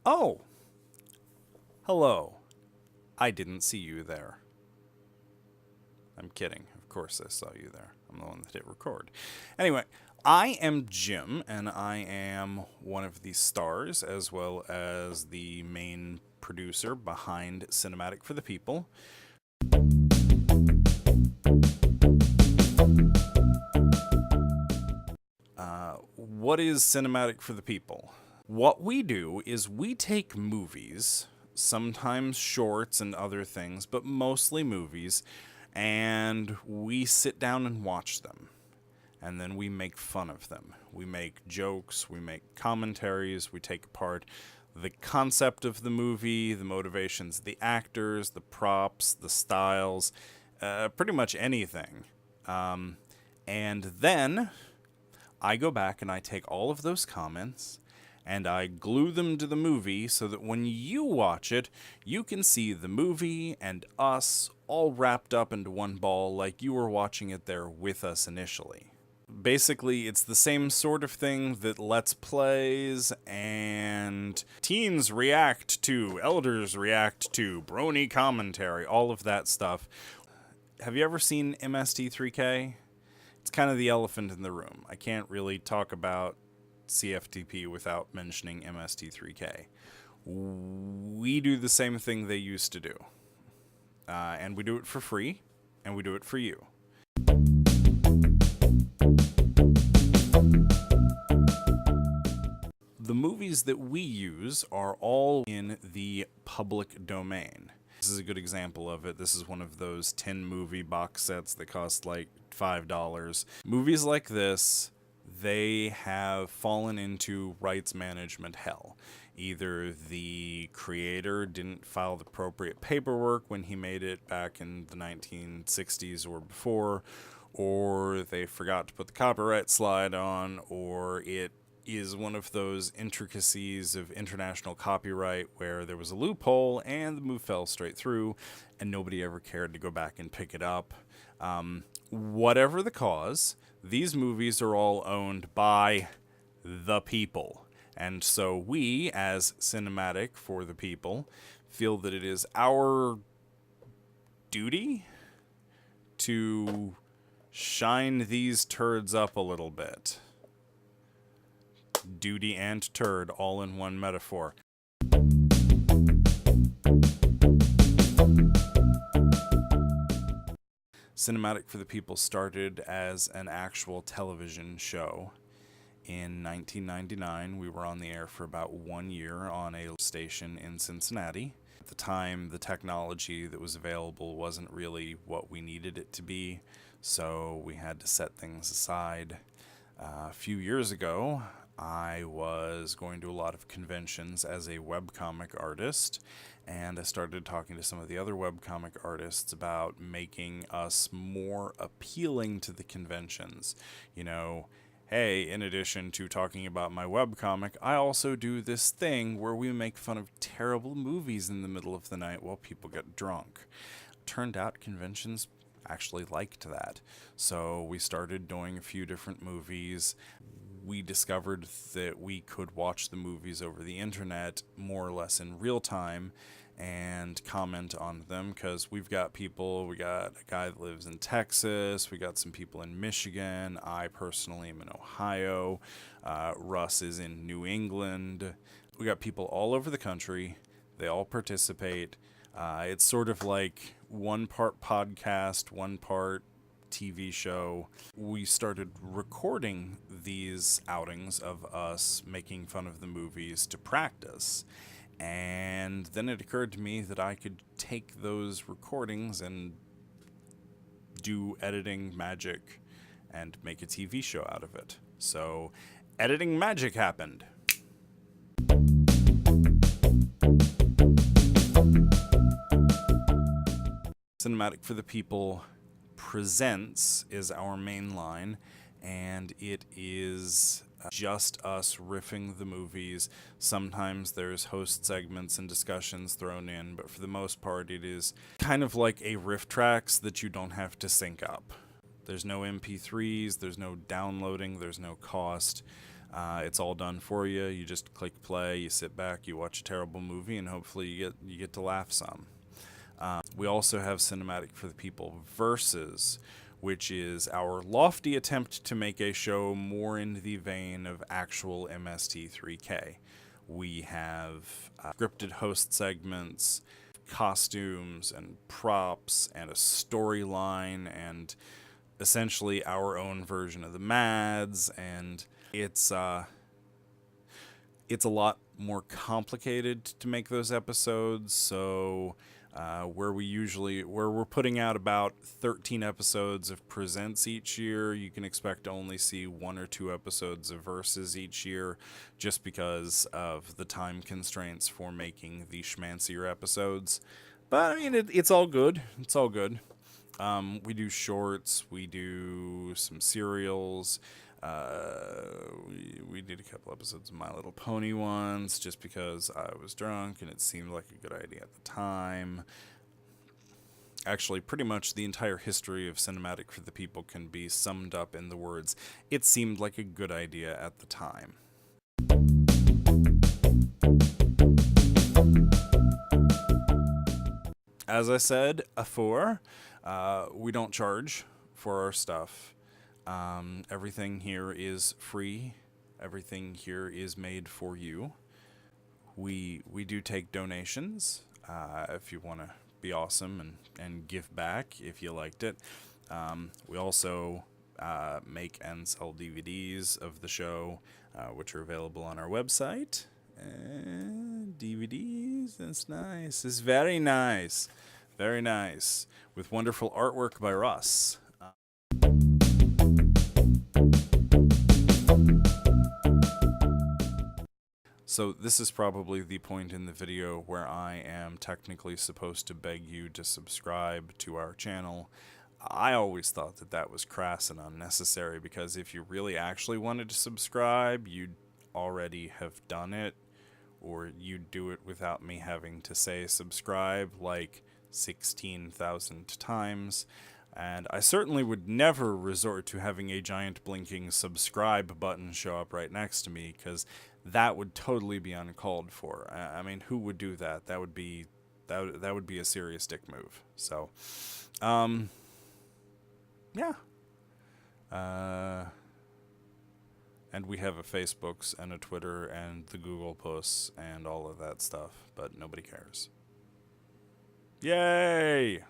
Oh, hello. I didn't see you there. I'm kidding. Of course I saw you there. I'm the one that hit record. Anyway, I am Jim, and I am one of the stars, as well as the main producer behind Cinematic for the People. What is Cinematic for the People? What we do is we take movies, sometimes shorts and other things, but mostly movies, and we sit down and watch them. And then we make fun of them. We make jokes, we make commentaries, we take apart the concept of the movie, the motivations of the actors, the props, the styles, pretty much anything. And then I go back and I take all of those comments and I glue them to the movie so that when you watch it, you can see the movie and us all wrapped up into one ball like you were watching it there with us initially. Basically, it's the same sort of thing that Let's Plays and teens react to, elders react to, brony commentary, all of that stuff. Have you ever seen MST3K? It's kind of the elephant in the room. I can't really talk about CFTP without mentioning MST3K. We do the same thing they used to do. And we do it for free, and we do it for you. The movies that we use are all in the public domain. This is a good example of it. This is one of those 10 movie box sets that cost like $5. Movies like this, they have fallen into rights management hell. Either the creator didn't file the appropriate paperwork when he made it back in the 1960s or before, or they forgot to put the copyright slide on, or it is one of those intricacies of international copyright where there was a loophole and the move fell straight through and nobody ever cared to go back and pick it up. Whatever the cause, these movies are all owned by the people. And so we, as Cinematic for the People, feel that it is our duty to shine these turds up a little bit. Duty and turd all in one metaphor. Cinematic for the People started as an actual television show. In 1999, we were on the air for about 1 year on a station in Cincinnati. At the time, the technology that was available wasn't really what we needed it to be, so we had to set things aside. A few years ago, I was going to a lot of conventions as a webcomic artist, and I started talking to some of the other webcomic artists about making us more appealing to the conventions. You know, hey, in addition to talking about my webcomic, I also do this thing where we make fun of terrible movies in the middle of the night while people get drunk. Turned out conventions actually liked that. So we started doing a few different movies. We discovered that we could watch the movies over the internet more or less in real time and comment on them, because we got a guy that lives in Texas, we got some people in Michigan, I personally am in Ohio, Russ is in New England. We got people all over the country, they all participate. It's sort of like one part podcast, one part TV show. We started recording these outings of us making fun of the movies to practice. And then it occurred to me that I could take those recordings and do editing magic and make a TV show out of it. So editing magic happened. Cinematic for the People Presents is our main line, and it is just us riffing the movies. Sometimes there's host segments and discussions thrown in, but for the most part it is kind of like a riff tracks that you don't have to sync up. There's no MP3s, there's no downloading, there's no cost. It's all done for you. You just click play, you sit back, you watch a terrible movie, and hopefully you get to laugh some. We also have Cinematic for the People Versus, which is our lofty attempt to make a show more in the vein of actual MST3K. We have scripted host segments, costumes and props, and a storyline, and essentially our own version of the Mads, and it's a lot more complicated to make those episodes, so where we're putting out about 13 episodes of Presents each year, you can expect to only see 1 or 2 episodes of Verses each year, just because of the time constraints for making the schmancier episodes. But I mean, it's all good. It's all good. We do shorts, we do some serials. We did a couple episodes of My Little Pony once, just because I was drunk and it seemed like a good idea at the time. Actually, pretty much the entire history of Cinematic for the People can be summed up in the words, "It seemed like a good idea at the time." As I said before, we don't charge for our stuff. Everything here is free. Everything here is made for you. We do take donations if you want to be awesome and give back if you liked it. We also make and sell DVDs of the show, which are available on our website. DVDs, that's nice. It's very nice. Very nice. With wonderful artwork by Russ. So this is probably the point in the video where I am technically supposed to beg you to subscribe to our channel. I always thought that that was crass and unnecessary, because if you really actually wanted to subscribe, you'd already have done it, or you'd do it without me having to say subscribe like 16,000 times. And I certainly would never resort to having a giant blinking subscribe button show up right next to me, because that would totally be uncalled for. I mean, who would do that? That would be a serious dick move. So, yeah. And we have a Facebook and a Twitter and the Google Plus and all of that stuff, but nobody cares. Yay!